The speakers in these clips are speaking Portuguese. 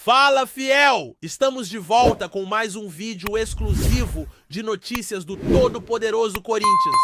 Fala, fiel! Estamos de volta com mais um vídeo exclusivo de notícias do todo-poderoso Corinthians.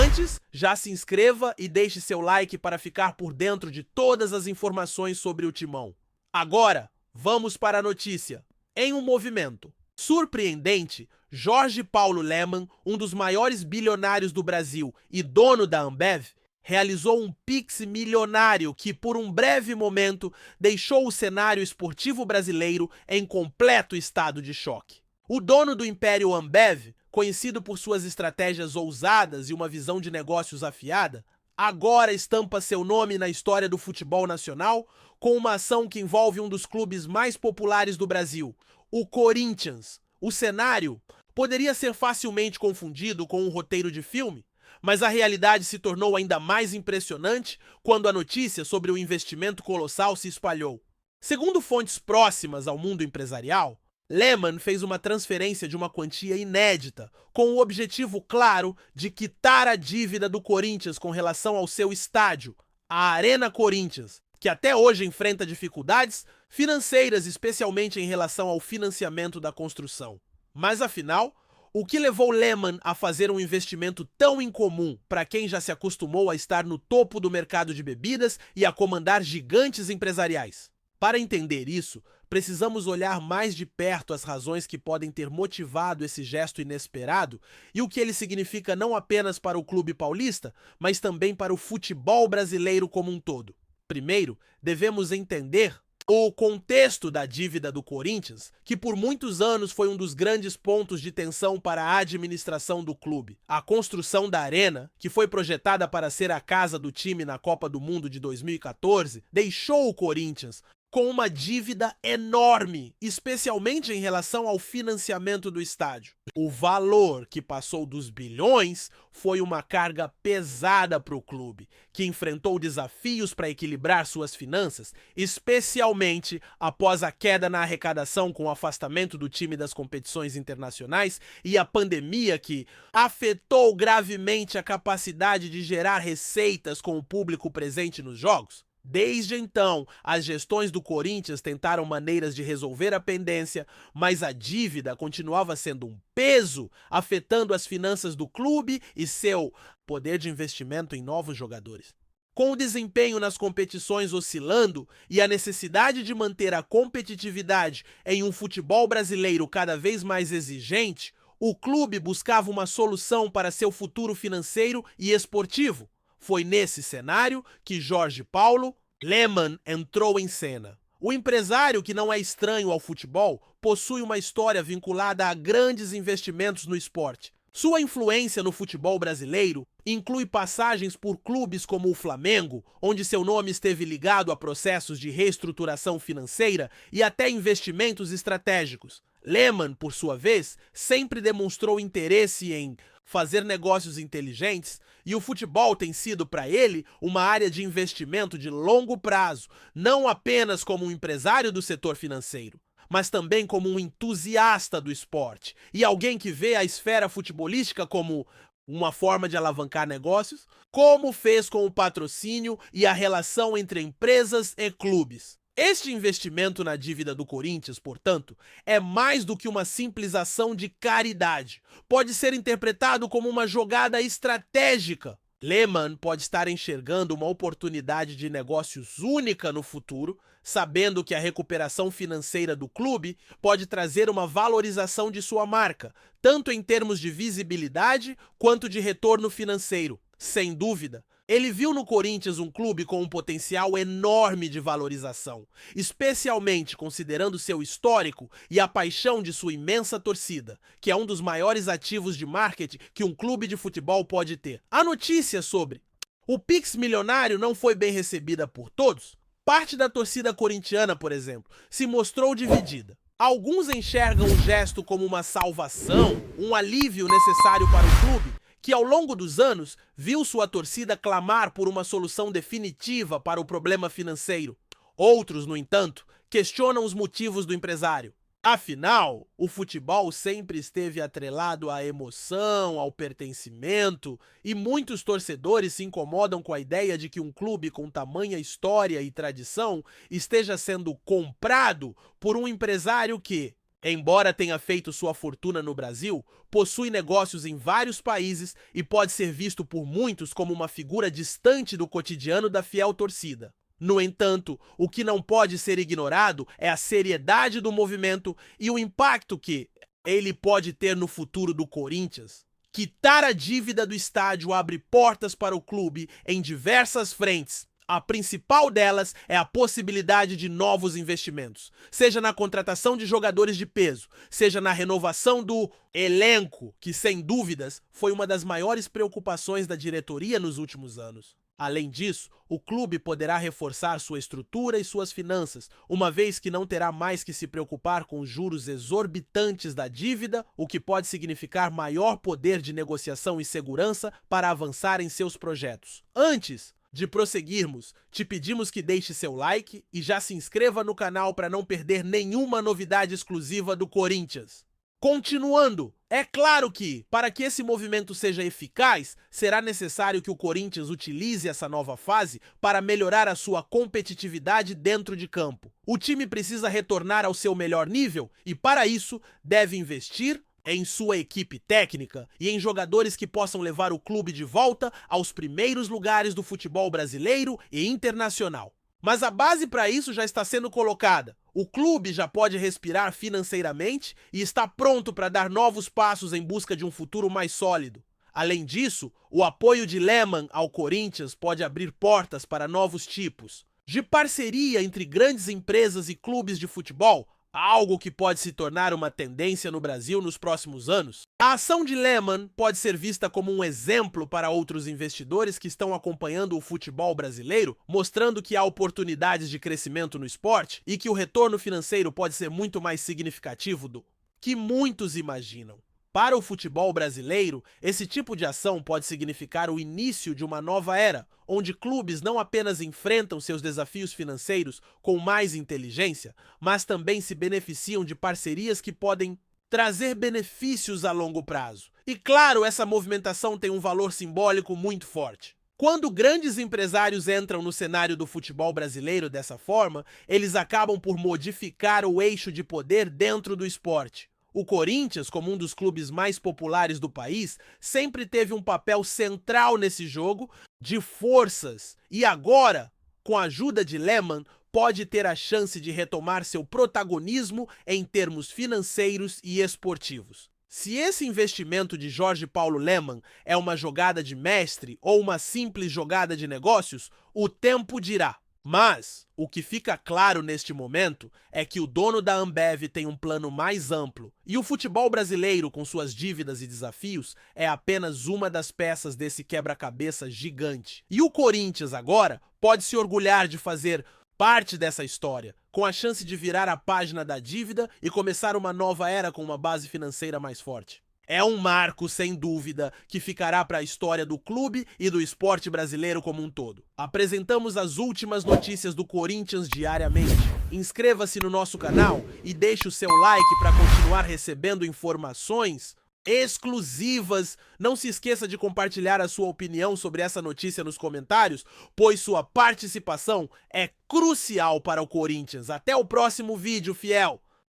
Antes, já se inscreva e deixe seu like para ficar por dentro de todas as informações sobre o Timão. Agora, vamos para a notícia. Em um movimento surpreendente, Jorge Paulo Lemann, um dos maiores bilionários do Brasil e dono da Ambev, realizou um Pix milionário que, por um breve momento, deixou o cenário esportivo brasileiro em completo estado de choque. O dono do império Ambev, conhecido por suas estratégias ousadas e uma visão de negócios afiada, agora estampa seu nome na história do futebol nacional com uma ação que envolve um dos clubes mais populares do Brasil, o Corinthians. O cenário poderia ser facilmente confundido com um roteiro de filme, mas a realidade se tornou ainda mais impressionante quando a notícia sobre o investimento colossal se espalhou. Segundo fontes próximas ao mundo empresarial, Lemann fez uma transferência de uma quantia inédita, com o objetivo claro de quitar a dívida do Corinthians com relação ao seu estádio, a Arena Corinthians, que até hoje enfrenta dificuldades financeiras, especialmente em relação ao financiamento da construção. Mas afinal, o que levou Lemann a fazer um investimento tão incomum para quem já se acostumou a estar no topo do mercado de bebidas e a comandar gigantes empresariais? Para entender isso, precisamos olhar mais de perto as razões que podem ter motivado esse gesto inesperado e o que ele significa não apenas para o clube paulista, mas também para o futebol brasileiro como um todo. Primeiro, devemos entender o contexto da dívida do Corinthians, que por muitos anos foi um dos grandes pontos de tensão para a administração do clube. A construção da arena, que foi projetada para ser a casa do time na Copa do Mundo de 2014, deixou o Corinthians com uma dívida enorme, especialmente em relação ao financiamento do estádio. O valor, que passou dos bilhões, foi uma carga pesada para o clube, que enfrentou desafios para equilibrar suas finanças, especialmente após a queda na arrecadação com o afastamento do time das competições internacionais e a pandemia que afetou gravemente a capacidade de gerar receitas com o público presente nos jogos. Desde então, as gestões do Corinthians tentaram maneiras de resolver a pendência, mas a dívida continuava sendo um peso, afetando as finanças do clube e seu poder de investimento em novos jogadores. Com o desempenho nas competições oscilando e a necessidade de manter a competitividade em um futebol brasileiro cada vez mais exigente, o clube buscava uma solução para seu futuro financeiro e esportivo. Foi nesse cenário que Jorge Paulo Lemann entrou em cena. O empresário, que não é estranho ao futebol, possui uma história vinculada a grandes investimentos no esporte. Sua influência no futebol brasileiro inclui passagens por clubes como o Flamengo, onde seu nome esteve ligado a processos de reestruturação financeira e até investimentos estratégicos. Lemann, por sua vez, sempre demonstrou interesse em fazer negócios inteligentes e o futebol tem sido para ele uma área de investimento de longo prazo, não apenas como um empresário do setor financeiro, mas também como um entusiasta do esporte e alguém que vê a esfera futebolística como uma forma de alavancar negócios, como fez com o patrocínio e a relação entre empresas e clubes. Este investimento na dívida do Corinthians, portanto, é mais do que uma simples ação de caridade. Pode ser interpretado como uma jogada estratégica. Lemann pode estar enxergando uma oportunidade de negócios única no futuro, sabendo que a recuperação financeira do clube pode trazer uma valorização de sua marca, tanto em termos de visibilidade quanto de retorno financeiro. Sem dúvida, ele viu no Corinthians um clube com um potencial enorme de valorização, especialmente considerando seu histórico e a paixão de sua imensa torcida, que é um dos maiores ativos de marketing que um clube de futebol pode ter. A notícia sobre o Pix milionário não foi bem recebida por todos. Parte da torcida corintiana, por exemplo, se mostrou dividida. Alguns enxergam o gesto como uma salvação, um alívio necessário para o clube, que ao longo dos anos viu sua torcida clamar por uma solução definitiva para o problema financeiro. Outros, no entanto, questionam os motivos do empresário. Afinal, o futebol sempre esteve atrelado à emoção, ao pertencimento, e muitos torcedores se incomodam com a ideia de que um clube com tamanha história e tradição esteja sendo comprado por um empresário que, embora tenha feito sua fortuna no Brasil, possui negócios em vários países e pode ser visto por muitos como uma figura distante do cotidiano da fiel torcida. No entanto, o que não pode ser ignorado é a seriedade do movimento e o impacto que ele pode ter no futuro do Corinthians. Quitar a dívida do estádio abre portas para o clube em diversas frentes. A principal delas é a possibilidade de novos investimentos, seja na contratação de jogadores de peso, seja na renovação do elenco, que sem dúvidas foi uma das maiores preocupações da diretoria nos últimos anos. Além disso, o clube poderá reforçar sua estrutura e suas finanças, uma vez que não terá mais que se preocupar com os juros exorbitantes da dívida, o que pode significar maior poder de negociação e segurança para avançar em seus projetos. Antes de prosseguirmos, te pedimos que deixe seu like e já se inscreva no canal para não perder nenhuma novidade exclusiva do Corinthians. Continuando, é claro que, para que esse movimento seja eficaz, será necessário que o Corinthians utilize essa nova fase para melhorar a sua competitividade dentro de campo. O time precisa retornar ao seu melhor nível e, para isso, deve investir em sua equipe técnica e em jogadores que possam levar o clube de volta aos primeiros lugares do futebol brasileiro e internacional. Mas a base para isso já está sendo colocada. O clube já pode respirar financeiramente e está pronto para dar novos passos em busca de um futuro mais sólido. Além disso, o apoio de Lehmann ao Corinthians pode abrir portas para novos tipos de parceria entre grandes empresas e clubes de futebol, algo que pode se tornar uma tendência no Brasil nos próximos anos. A ação de Lehmann pode ser vista como um exemplo para outros investidores que estão acompanhando o futebol brasileiro, mostrando que há oportunidades de crescimento no esporte e que o retorno financeiro pode ser muito mais significativo do que muitos imaginam. Para o futebol brasileiro, esse tipo de ação pode significar o início de uma nova era, onde clubes não apenas enfrentam seus desafios financeiros com mais inteligência, mas também se beneficiam de parcerias que podem trazer benefícios a longo prazo. E claro, essa movimentação tem um valor simbólico muito forte. Quando grandes empresários entram no cenário do futebol brasileiro dessa forma, eles acabam por modificar o eixo de poder dentro do esporte. O Corinthians, como um dos clubes mais populares do país, sempre teve um papel central nesse jogo de forças e agora, com a ajuda de Lehmann, pode ter a chance de retomar seu protagonismo em termos financeiros e esportivos. Se esse investimento de Jorge Paulo Lehmann é uma jogada de mestre ou uma simples jogada de negócios, o tempo dirá. Mas o que fica claro neste momento é que o dono da Ambev tem um plano mais amplo e o futebol brasileiro, com suas dívidas e desafios, é apenas uma das peças desse quebra-cabeça gigante. E o Corinthians agora pode se orgulhar de fazer parte dessa história, com a chance de virar a página da dívida e começar uma nova era com uma base financeira mais forte. É um marco, sem dúvida, que ficará para a história do clube e do esporte brasileiro como um todo. Apresentamos as últimas notícias do Corinthians diariamente. Inscreva-se no nosso canal e deixe o seu like para continuar recebendo informações exclusivas. Não se esqueça de compartilhar a sua opinião sobre essa notícia nos comentários, pois sua participação é crucial para o Corinthians. Até o próximo vídeo, fiel!